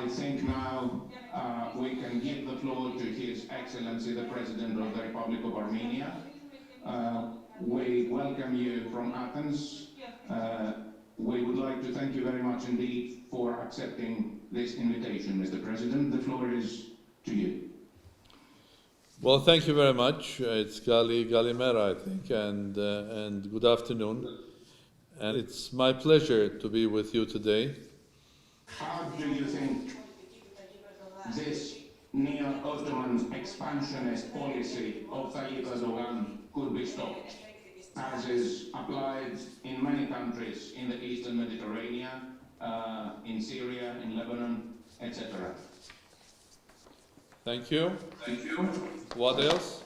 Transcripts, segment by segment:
I think now we can give the floor to His Excellency, the President of the Republic of Armenia. We welcome you from Athens. We would like to thank you very much indeed for accepting this invitation, Mr. President. The floor is to you. Well, thank you very much. It's Galimera, I think, and good afternoon. And it's my pleasure to be with you today. How do you think this neo-Ottoman expansionist policy of Tayyip Erdogan could be stopped, as is applied in many countries in the Eastern Mediterranean, in Syria, in Lebanon, etc.? Thank you. Thank you. What else?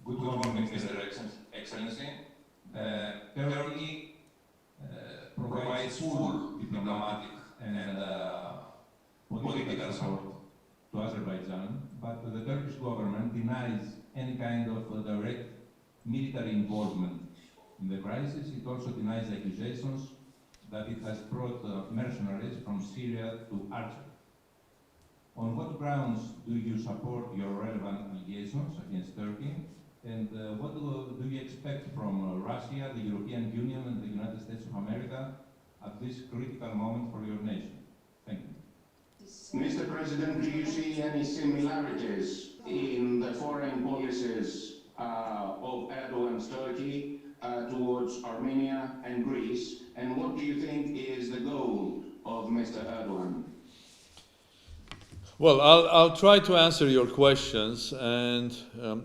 Good morning, Mr. Excellency. Turkey provides full diplomatic and political support to Azerbaijan, but the Turkish government denies any kind of direct military involvement in the crisis. It also denies accusations that it has brought mercenaries from Syria to Armenia. On what grounds do you support your relevant allegations against Turkey? And what do you expect from Russia, the European Union, and the United States of America at this critical moment for your nation? Thank you. Mr. President, do you see any similarities in the foreign policies of Erdogan's Turkey towards Armenia and Greece? And what do you think is the goal of Mr. Erdogan? Well, I'll try to answer your questions, and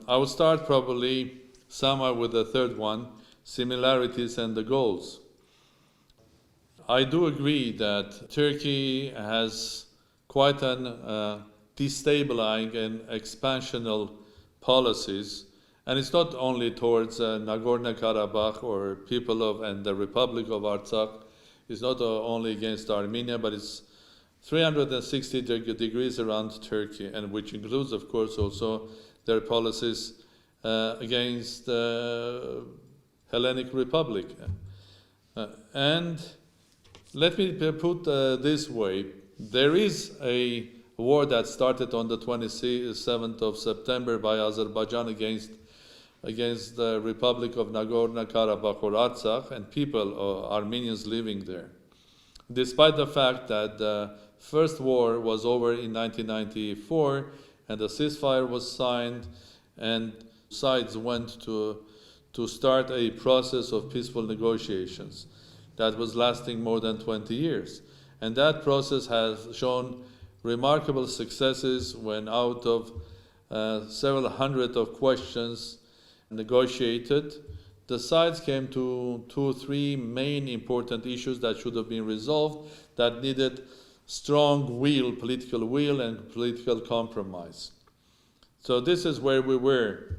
I will start probably somewhere with the third one, similarities and the goals. I do agree that Turkey has quite an destabilizing and expansional policies, and it's not only towards Nagorno-Karabakh or people of and the Republic of Artsakh. It's not only against Armenia, but it's 360 degrees around Turkey, and which includes, of course, also their policies against the Hellenic Republic. And let me put this way. There is a war that started on the 27th of September by Azerbaijan against the Republic of Nagorno-Karabakh or Artsakh and people, Armenians living there. Despite the fact that the first war was over in 1994 and the ceasefire was signed and sides went to start a process of peaceful negotiations that was lasting more than 20 years. And that process has shown remarkable successes when out of several hundred of questions negotiated, the sides came to 2 or 3 main important issues that should have been resolved that needed strong will, political will, and political compromise. So this is where we were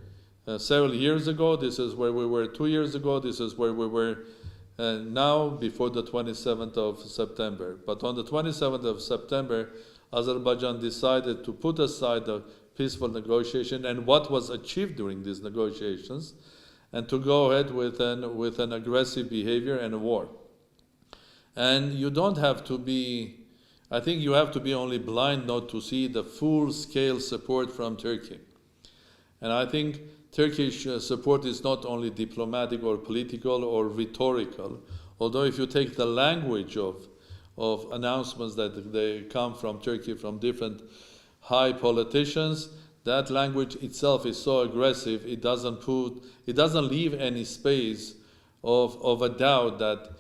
several years ago. This is where we were 2 years ago. This is where we were now before the 27th of September. But on the 27th of September, Azerbaijan decided to put aside the peaceful negotiation and what was achieved during these negotiations, and to go ahead with an aggressive behavior and a war. And you don't have to be, I think you have to be only blind not to see the full-scale support from Turkey. And I think Turkish support is not only diplomatic or political or rhetorical, although if you take the language of announcements that they come from Turkey from different high politicians, that language itself is so aggressive, it doesn't leave any space of a doubt that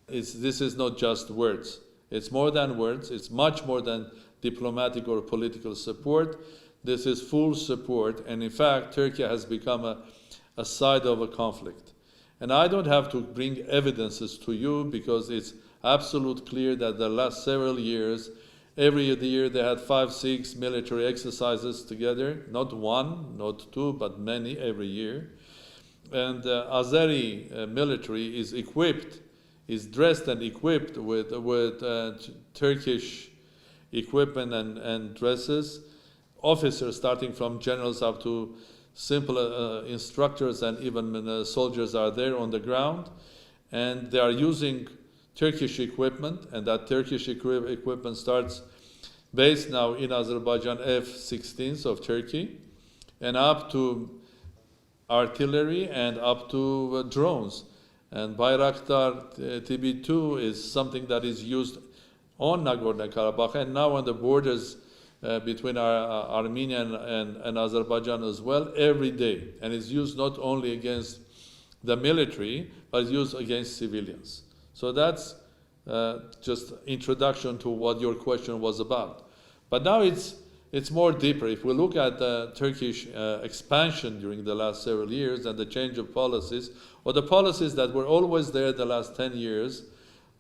this is not just words. It's more than words. It's much more than diplomatic or political support. This is full support. And in fact, Turkey has become a side of a conflict. And I don't have to bring evidences to you because it's absolutely clear that the last several years, every year they had 5, 6 military exercises together. Not one, not two, but many every year. And Azeri military is equipped, is dressed and equipped with Turkish equipment and dresses. Officers, starting from generals up to simple instructors and even soldiers are there on the ground. And they are using Turkish equipment, and that Turkish equipment starts based now in Azerbaijan F-16s of Turkey, and up to artillery and up to drones. And Bayraktar TB2 is something that is used on Nagorno-Karabakh and now on the borders between Armenia and Azerbaijan as well every day. And it's used not only against the military, but it's used against civilians. So that's just introduction to what your question was about. But now it's more deeper. If we look at the Turkish expansion during the last several years and the change of policies, or the policies that were always there the last 10 years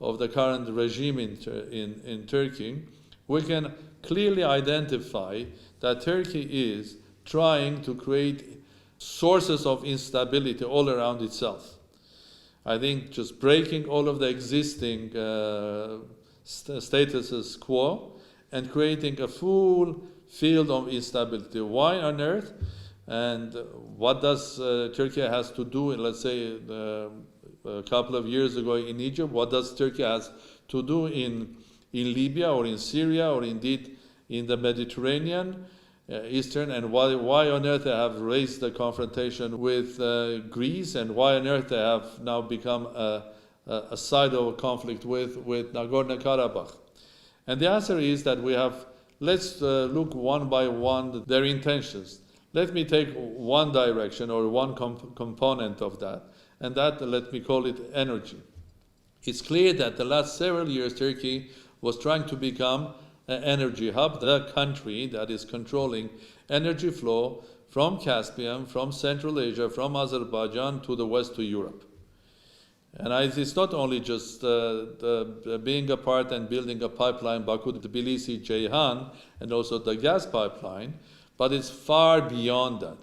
of the current regime in Turkey, we can clearly identify that Turkey is trying to create sources of instability all around itself. I think just breaking all of the existing statuses quo and creating a full field of instability. Why on earth? And what does Turkey has to do, let's say a couple of years ago in Egypt, what does Turkey has to do in Libya or in Syria or indeed in the Mediterranean, Eastern, and why on earth they have raised the confrontation with Greece, and why on earth they have now become a side of a conflict with Nagorno-Karabakh? And the answer is that we have, let's look one by one their intentions. Let me take one direction or one component of that, and that, let me call it energy. It's clear that the last several years Turkey was trying to become an energy hub, the country that is controlling energy flow from Caspian, from Central Asia, from Azerbaijan to the west to Europe. And it's not only just being a part and building a pipeline, Baku, Tbilisi, Ceyhan, and also the gas pipeline, but it's far beyond that.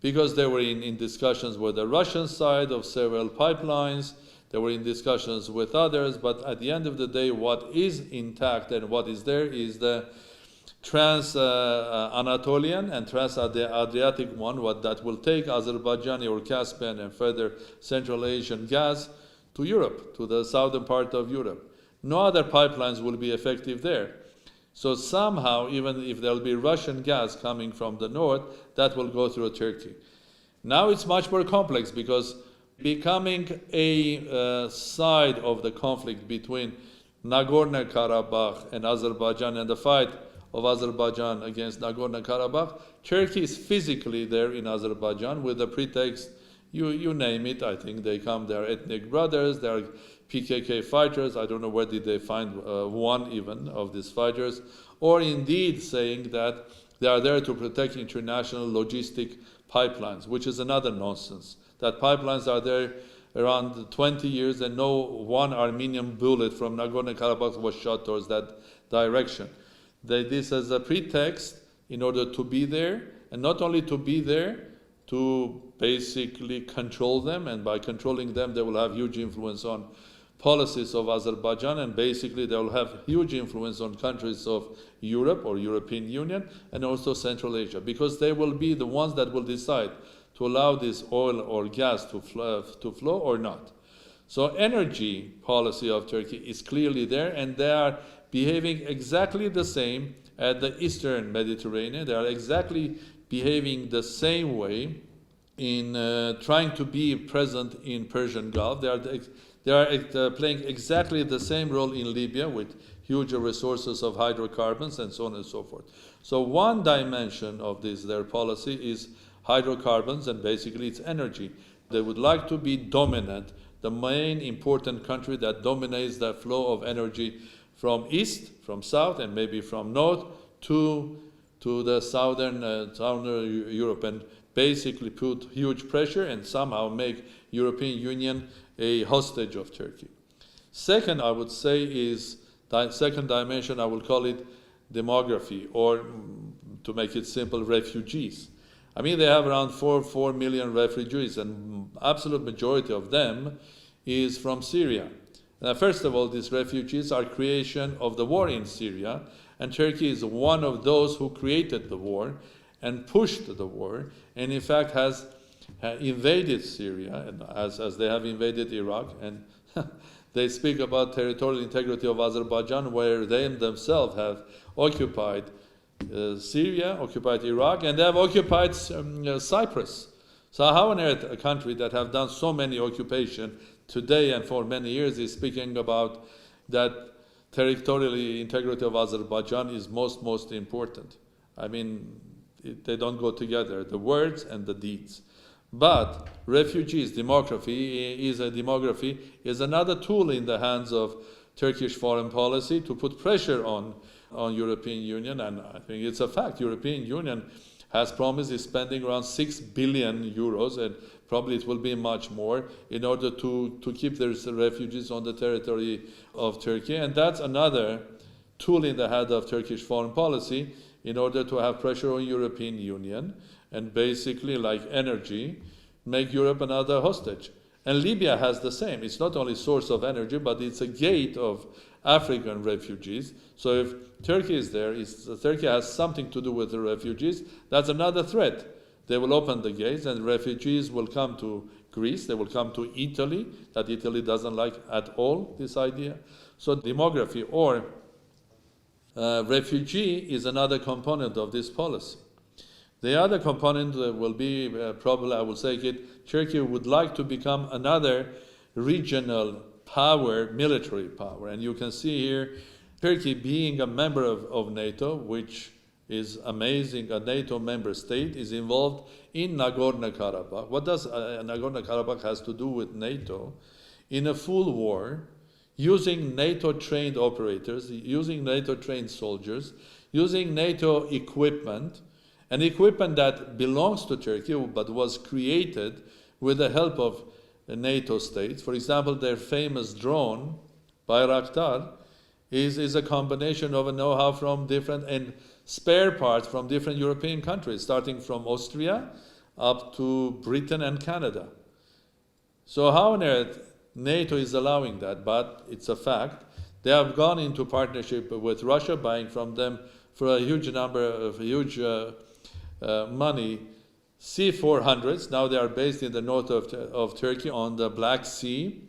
Because they were in discussions with the Russian side of several pipelines, they were in discussions with others, but at the end of the day, what is intact and what is there is the trans-Anatolian and trans-Adriatic one, that will take Azerbaijani or Caspian and further Central Asian gas to Europe, to the southern part of Europe. No other pipelines will be effective there. So somehow, even if there will be Russian gas coming from the north, that will go through Turkey. Now it's much more complex because becoming a side of the conflict between Nagorno-Karabakh and Azerbaijan and the fight of Azerbaijan against Nagorno-Karabakh, Turkey is physically there in Azerbaijan with the pretext, you name it, I think they come, they are ethnic brothers, they are PKK fighters, I don't know where did they find one even of these fighters, or indeed saying that they are there to protect international logistic pipelines, which is another nonsense. That pipelines are there around 20 years and no one Armenian bullet from Nagorno-Karabakh was shot towards that direction. This as a pretext in order to be there, and not only to be there, to basically control them, and by controlling them they will have huge influence on policies of Azerbaijan, and basically they will have huge influence on countries of Europe or European Union and also Central Asia, because they will be the ones that will decide to allow this oil or gas to flow or not. So energy policy of Turkey is clearly there, and they are behaving exactly the same at the Eastern Mediterranean. They are exactly behaving the same way in trying to be present in Persian Gulf. They are playing exactly the same role in Libya with huge resources of hydrocarbons and so on and so forth. So one dimension of their policy is hydrocarbons, and basically it's energy. They would like to be dominant, the main important country that dominates the flow of energy from east, from south, and maybe from north to the southern Europe, and basically put huge pressure and somehow make European Union a hostage of Turkey. Second, I would say is, the second dimension, I will call it demography, or to make it simple, refugees. I mean, they have around 4 million refugees, and absolute majority of them is from Syria. Now, first of all, these refugees are creation of the war in Syria, and Turkey is one of those who created the war and pushed the war, and in fact has invaded Syria, and as they have invaded Iraq, and They speak about territorial integrity of Azerbaijan, where they themselves have occupied Syria, occupied Iraq, and they have occupied Cyprus. So how on earth a country that have done so many occupation today and for many years is speaking about that territorial integrity of Azerbaijan is most important? I mean, they don't go together, the words and the deeds. But refugees, demography is another tool in the hands of Turkish foreign policy to put pressure on European Union, and I think it's a fact. European Union has promised is spending around 6 billion euros, and probably it will be much more, in order to keep the refugees on the territory of Turkey. And that's another tool in the hand of Turkish foreign policy in order to have pressure on European Union and basically, like energy, make Europe another hostage. And Libya has the same. It's not only source of energy, but it's a gate of African refugees. So if Turkey is there, Turkey has something to do with the refugees, that's another threat. They will open the gates and refugees will come to Greece, they will come to Italy, that Italy doesn't like at all this idea. So demography or refugee is another component of this policy. The other component will be probably, I would say, Turkey would like to become another regional power, military power. And you can see here, Turkey being a member of NATO, which is amazing, a NATO member state, is involved in Nagorno-Karabakh. What does Nagorno-Karabakh has to do with NATO? In a full war, using NATO-trained operators, using NATO-trained soldiers, using NATO equipment, an equipment that belongs to Turkey but was created with the help of NATO states. For example, their famous drone, Bayraktar, is a combination of a know-how from different and spare parts from different European countries, starting from Austria up to Britain and Canada. So how on earth NATO is allowing that? But it's a fact. They have gone into partnership with Russia, buying from them for a huge number of money C-400s. Now they are based in the north of Turkey on the Black Sea,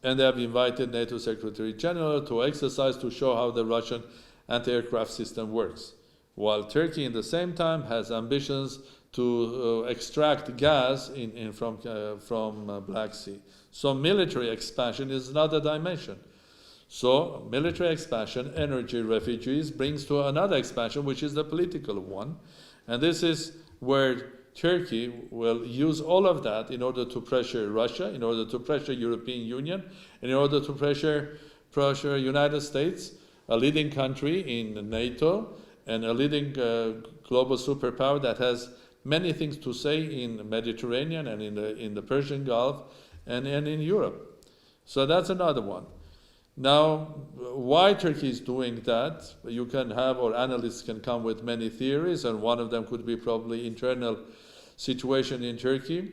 and they have invited NATO Secretary General to exercise to show how the Russian anti-aircraft system works. While Turkey, in the same time, has ambitions to extract gas from Black Sea. So military expansion is another dimension. So military expansion, energy, refugees brings to another expansion, which is the political one. And this is where Turkey will use all of that in order to pressure Russia, in order to pressure European Union, and in order to pressure United States, a leading country in NATO, and a leading global superpower that has many things to say in the Mediterranean and in the Persian Gulf and in Europe. So that's another one. Now, why Turkey is doing that, you can have, or analysts can come with many theories, and one of them could be probably internal situation in Turkey.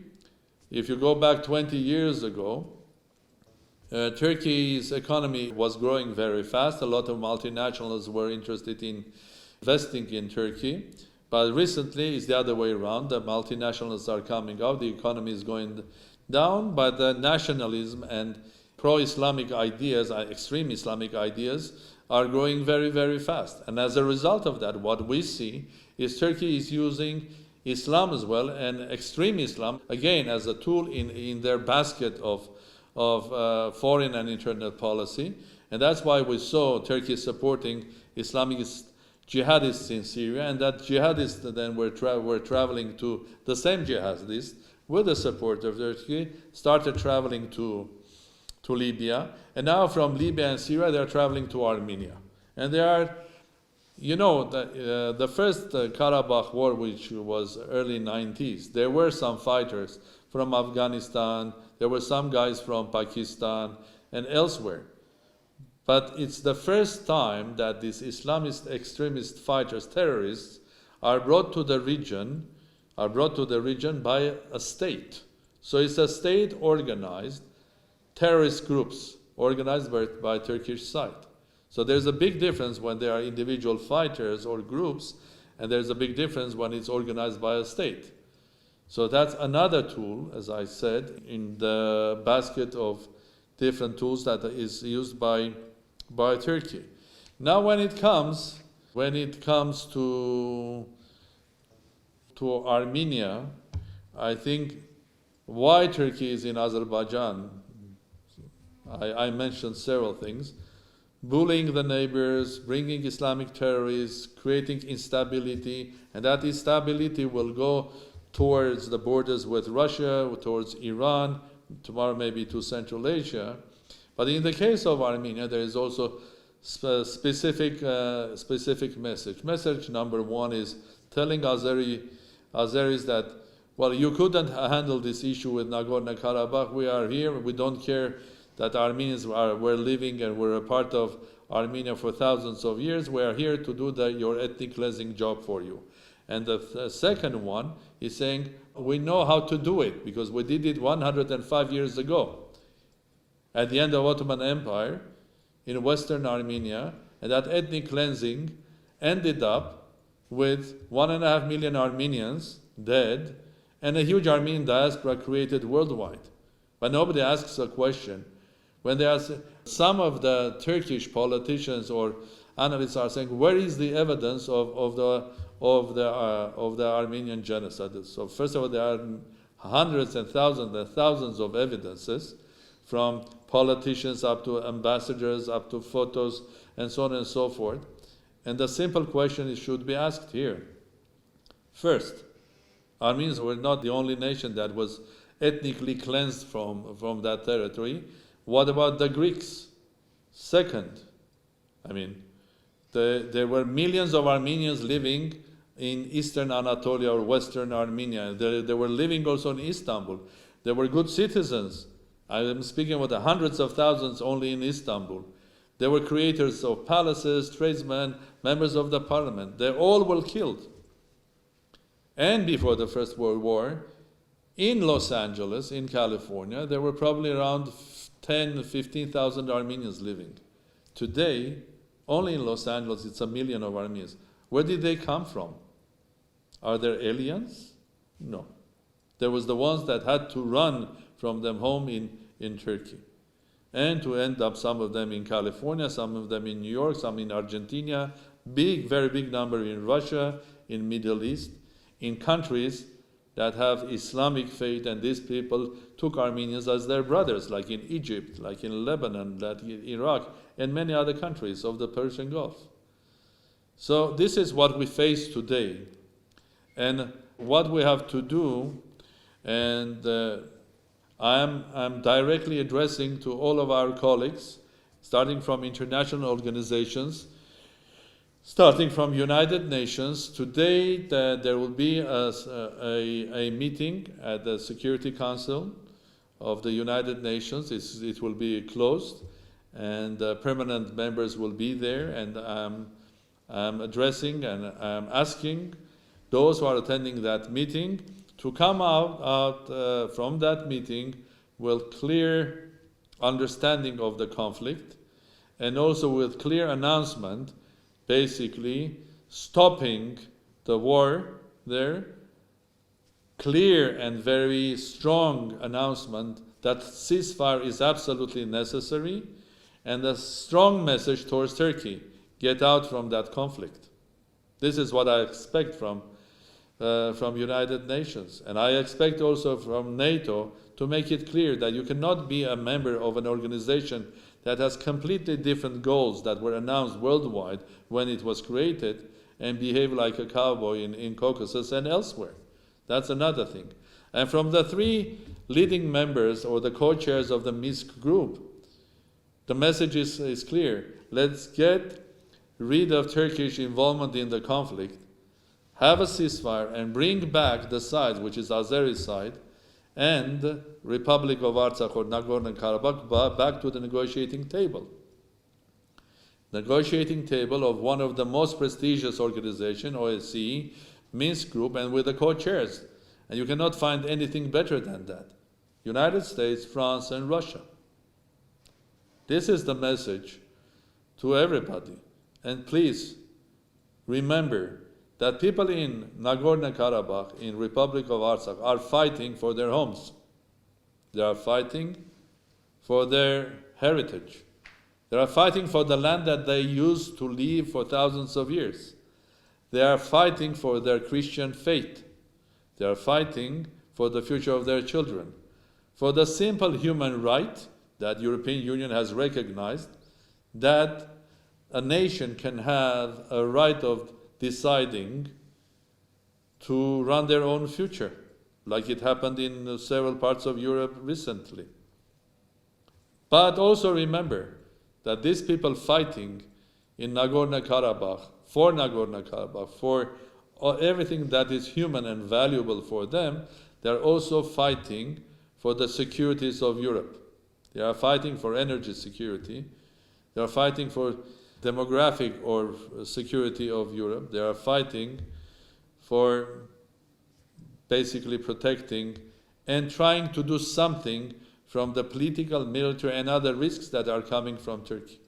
If you go back 20 years ago, Turkey's economy was growing very fast. A lot of multinationals were interested in investing in Turkey. But recently, it's the other way around. The multinationals are coming out, the economy is going down, but the nationalism and pro-Islamic ideas, extreme Islamic ideas, are growing very, very fast. And as a result of that, what we see is Turkey is using Islam as well, and extreme Islam, again, as a tool in their basket of foreign and internal policy. And that's why we saw Turkey supporting Islamist jihadists in Syria, and that jihadists then were traveling to the same jihadists with the support of Turkey, started traveling to Libya, and now from Libya and Syria they are traveling to Armenia. And they are, the first Karabakh war, which was early 90s, there were some fighters from Afghanistan, there were some guys from Pakistan and elsewhere. But it's the first time that these Islamist extremist fighters, terrorists, are brought to the region by a state. So it's a state-organized terrorist groups organized by Turkish side. So there's a big difference when there are individual fighters or groups, and there's a big difference when it's organized by a state. So that's another tool, as I said, in the basket of different tools that is used by Turkey. Now, when it comes to Armenia, I think why Turkey is in Azerbaijan, I mentioned several things. Bullying the neighbors, bringing Islamic terrorists, creating instability, and that instability will go towards the borders with Russia, towards Iran, tomorrow maybe to Central Asia. But in the case of Armenia, there is also specific message. Message number one is telling Azeris that, well, you couldn't handle this issue with Nagorno-Karabakh. We are here. We don't care that Armenians were living and were a part of Armenia for thousands of years. We are here to do your ethnic cleansing job for you. And the second one is saying, we know how to do it because we did it 105 years ago at the end of Ottoman Empire in Western Armenia, and that ethnic cleansing ended up with 1.5 million Armenians dead and a huge Armenian diaspora created worldwide. But nobody asks a question. When there are some of the Turkish politicians or analysts are saying, where is the evidence of the Armenian genocide? So first of all, there are hundreds and thousands of evidences, from politicians up to ambassadors, up to photos, and so on and so forth. And the simple question should be asked here. First, Armenians were not the only nation that was ethnically cleansed from that territory. What about the Greeks? Second, there were millions of Armenians living in eastern Anatolia or western Armenia. They were living also in Istanbul. They were good citizens. I am speaking about the hundreds of thousands only in Istanbul. They were creators of palaces, tradesmen, members of the parliament. They all were killed. And before the First World War, in Los Angeles, in California, there were probably around 10,000, 15,000 Armenians living. Today, only in Los Angeles, it's 1 million of Armenians. Where did they come from? Are there aliens? No. There was the ones that had to run from them home in Turkey. And to end up, some of them in California, some of them in New York, some in Argentina, very big number in Russia, in Middle East, in countries that have Islamic faith, and these people took Armenians as their brothers, like in Egypt, like in Lebanon, like in Iraq, and many other countries of the Persian Gulf. So this is what we face today. And what we have to do, and I'm directly addressing to all of our colleagues, starting from international organizations, starting from United Nations. Today there will be a meeting at the Security Council of the United Nations. It will be closed, and permanent members will be there, and I'm addressing and I'm asking those who are attending that meeting to come out from that meeting with clear understanding of the conflict, and also with clear announcement, basically stopping the war there, clear and very strong announcement that ceasefire is absolutely necessary, and a strong message towards Turkey, get out from that conflict. This is what I expect from United Nations. And I expect also from NATO to make it clear that you cannot be a member of an organization that has completely different goals that were announced worldwide when it was created and behave like a cowboy in Caucasus and elsewhere. That's another thing. And from the three leading members or the co-chairs of the Minsk group, the message is clear. Let's get rid of Turkish involvement in the conflict, have a ceasefire, and bring back the side, which is Azeri side, and Republic of Artsakh or Nagorno-Karabakh back to the negotiating table. Negotiating table of one of the most prestigious organizations, OSCE, Minsk Group, and with the co-chairs. And you cannot find anything better than that. United States, France, and Russia. This is the message to everybody. And please remember that people in Nagorno-Karabakh, in Republic of Artsakh, are fighting for their homes. They are fighting for their heritage. They are fighting for the land that they used to live for thousands of years. They are fighting for their Christian faith. They are fighting for the future of their children, for the simple human right that the European Union has recognized, that a nation can have a right of deciding to run their own future, like it happened in several parts of Europe recently. But also remember that these people fighting in Nagorno-Karabakh, for everything that is human and valuable for them, they are also fighting for the securities of Europe. They are fighting for energy security. They are fighting for demographic or security of Europe. They are fighting for basically protecting and trying to do something from the political, military, and other risks that are coming from Turkey.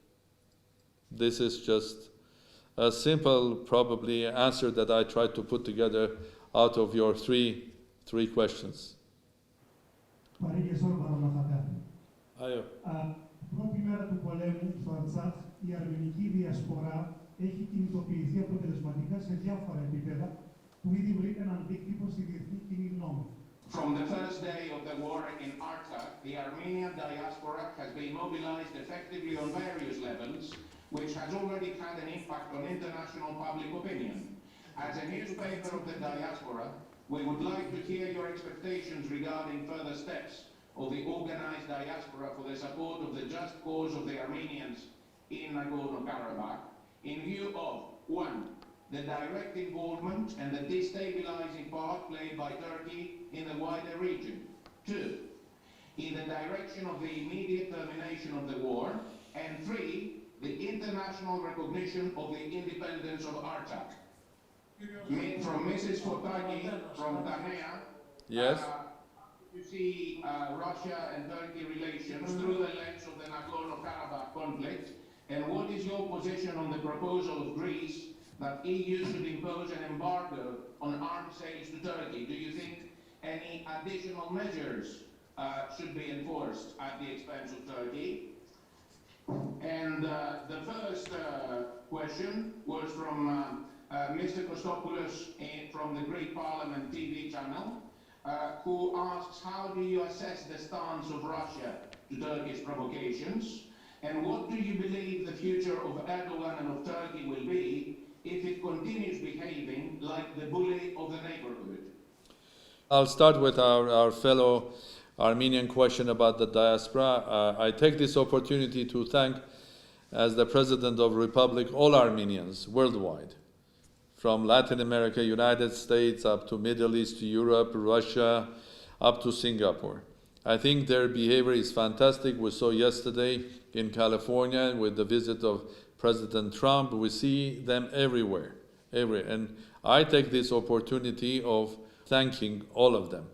This is just a simple, probably, answer that I tried to put together out of your three questions. Ayo. Πρώτη μέρα του πολέμου στο Αρτσάχ, η αρμενική διασπορά έχει κινητοποιηθεί αποτελεσματικά σε διάφορα επίπεδα που ήδη βρήκαν αντίκτυπο στη διεθνή κοινή γνώμη. From the first day of the war in Artsakh, the Armenian diaspora has been mobilized effectively on various levels, which has already had an impact on international public opinion. As a newspaper of the diaspora, we would like to hear your expectations regarding further steps of the organized diaspora for the support of the just cause of the Armenians in Nagorno-Karabakh, in view of, 1, the direct involvement and the destabilizing part played by Turkey in the wider region. 2, in the direction of the immediate termination of the war. And 3, the international recognition of the independence of Artsakh. From Mrs. Fotaki, from Tanea. Yes. You see Russia and Turkey relations through the lens of the Nagorno-Karabakh conflict, and what is your position on the proposal of Greece that EU should impose an embargo on arms sales to Turkey? Do you think any additional measures should be enforced at the expense of Turkey? And the first question was from Mr. Kostopoulos from the Greek Parliament TV channel, who asks, how do you assess the stance of Russia to Turkey's provocations? And what do you believe the future of Erdogan and of Turkey will be if it continues behaving like the bully of the neighborhood? I'll start with our fellow Armenian question about the diaspora. I take this opportunity to thank, as the President of the Republic, all Armenians worldwide, from Latin America, United States, up to Middle East, Europe, Russia, up to Singapore. I think their behavior is fantastic. We saw yesterday in California with the visit of President Trump. We see them everywhere. And I take this opportunity of thanking all of them.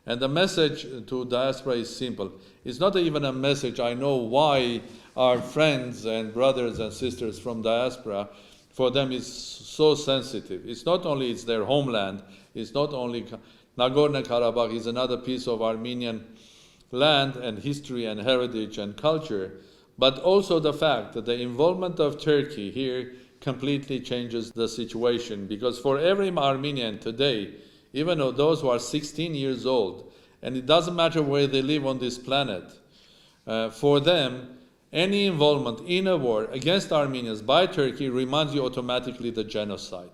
And the message to diaspora is simple. It's not even a message. I know why our friends and brothers and sisters from diaspora, for them is so sensitive. It's not only it's their homeland, it's not only Nagorno-Karabakh is another piece of Armenian land and history and heritage and culture, but also the fact that the involvement of Turkey here completely changes the situation, because for every Armenian today, even though those who are 16 years old, and it doesn't matter where they live on this planet, for them, any involvement in a war against Armenians by Turkey reminds you automatically the genocide.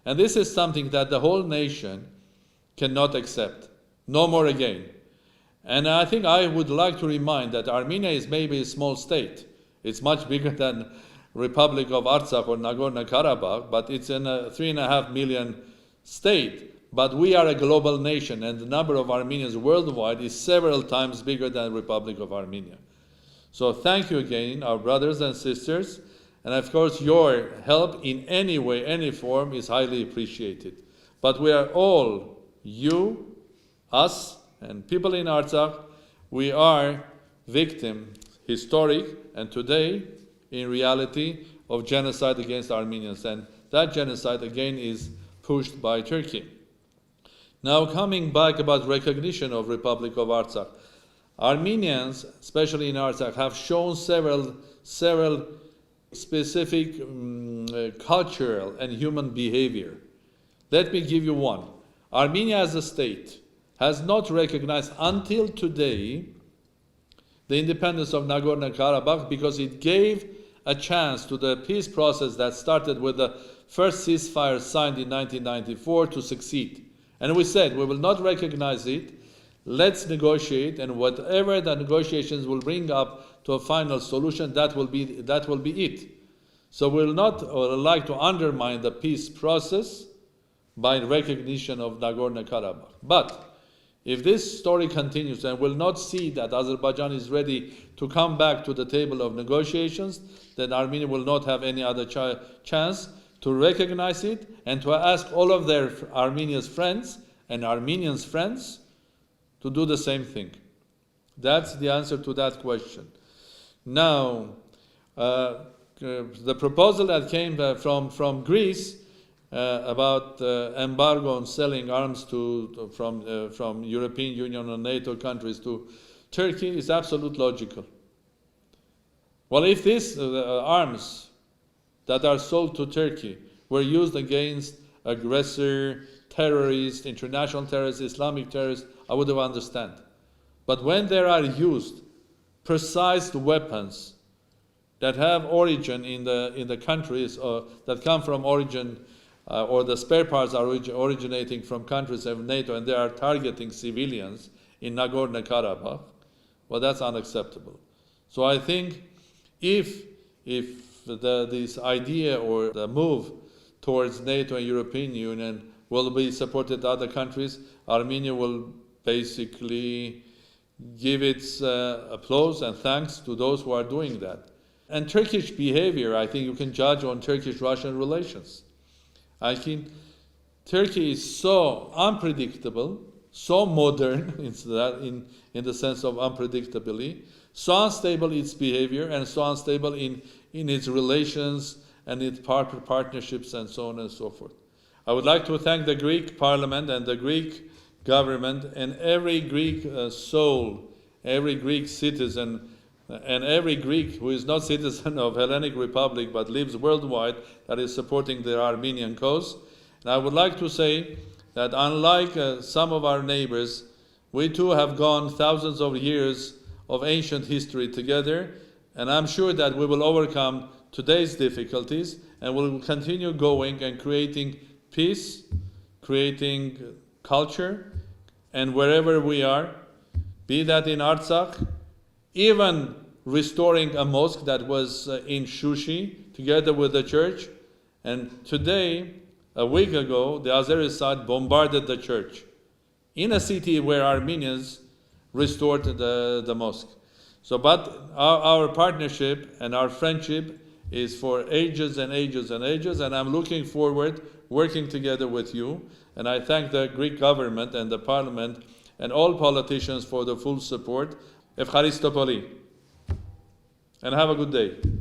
And this is something that the whole nation cannot accept. No more again. And I think I would like to remind that Armenia is maybe a small state. It's much bigger than Republic of Artsakh or Nagorno-Karabakh, but it's in a 3.5 million state. But we are a global nation, and the number of Armenians worldwide is several times bigger than the Republic of Armenia. So thank you again, our brothers and sisters, and of course your help in any way, any form is highly appreciated. But we are all, you, us, and people in Artsakh, we are victims, historic, and today, in reality, of genocide against Armenians. And that genocide again is pushed by Turkey. Now coming back about recognition of Republic of Artsakh, Armenians, especially in Artsakh, have shown several specific cultural and human behavior. Let me give you one. Armenia as a state has not recognized until today the independence of Nagorno-Karabakh because it gave a chance to the peace process that started with the first ceasefire signed in 1994 to succeed. And we said, we will not recognize it, let's negotiate, and whatever the negotiations will bring up to a final solution, that will be it. So we will not like to undermine the peace process by recognition of Nagorno-Karabakh. But if this story continues and will not see that Azerbaijan is ready to come back to the table of negotiations, then Armenia will not have any other chance to recognize it and to ask all of their Armenia's friends and Armenians' friends to do the same thing. That's the answer to that question. Now, the proposal that came from Greece about embargo on selling arms from European Union and NATO countries to Turkey is absolutely logical. Well, if these arms that are sold to Turkey were used against aggressor, terrorists, international terrorists, Islamic terrorists, I would have understood. But when there are used precise weapons that have origin in the countries that come from origin, or the spare parts are originating from countries of NATO, and they are targeting civilians in Nagorno-Karabakh, well, that's unacceptable. So I think if this idea or the move towards NATO and European Union will be supported by other countries, Armenia will basically give its applause and thanks to those who are doing that. And Turkish behavior, I think you can judge on Turkish-Russian relations. I think Turkey is so unpredictable, so modern in the sense of unpredictability, so unstable its behavior and so unstable in its relations and its partnerships and so on and so forth. I would like to thank the Greek Parliament and the Greek government and every Greek soul, every Greek citizen, and every Greek who is not citizen of Hellenic Republic but lives worldwide that is supporting the Armenian cause. And I would like to say that unlike some of our neighbors, we too have gone thousands of years of ancient history together, and I'm sure that we will overcome today's difficulties and will continue going and creating peace, creating culture, and wherever we are, be that in Artsakh, even restoring a mosque that was in Shushi together with the church. And today, a week ago, the Azeri side bombarded the church in a city where Armenians restored the mosque. So, but our partnership and our friendship is for ages and ages and ages, and I'm looking forward working together with you. And I thank the Greek government and the parliament and all politicians for the full support. Evcharisto Poli. And have a good day.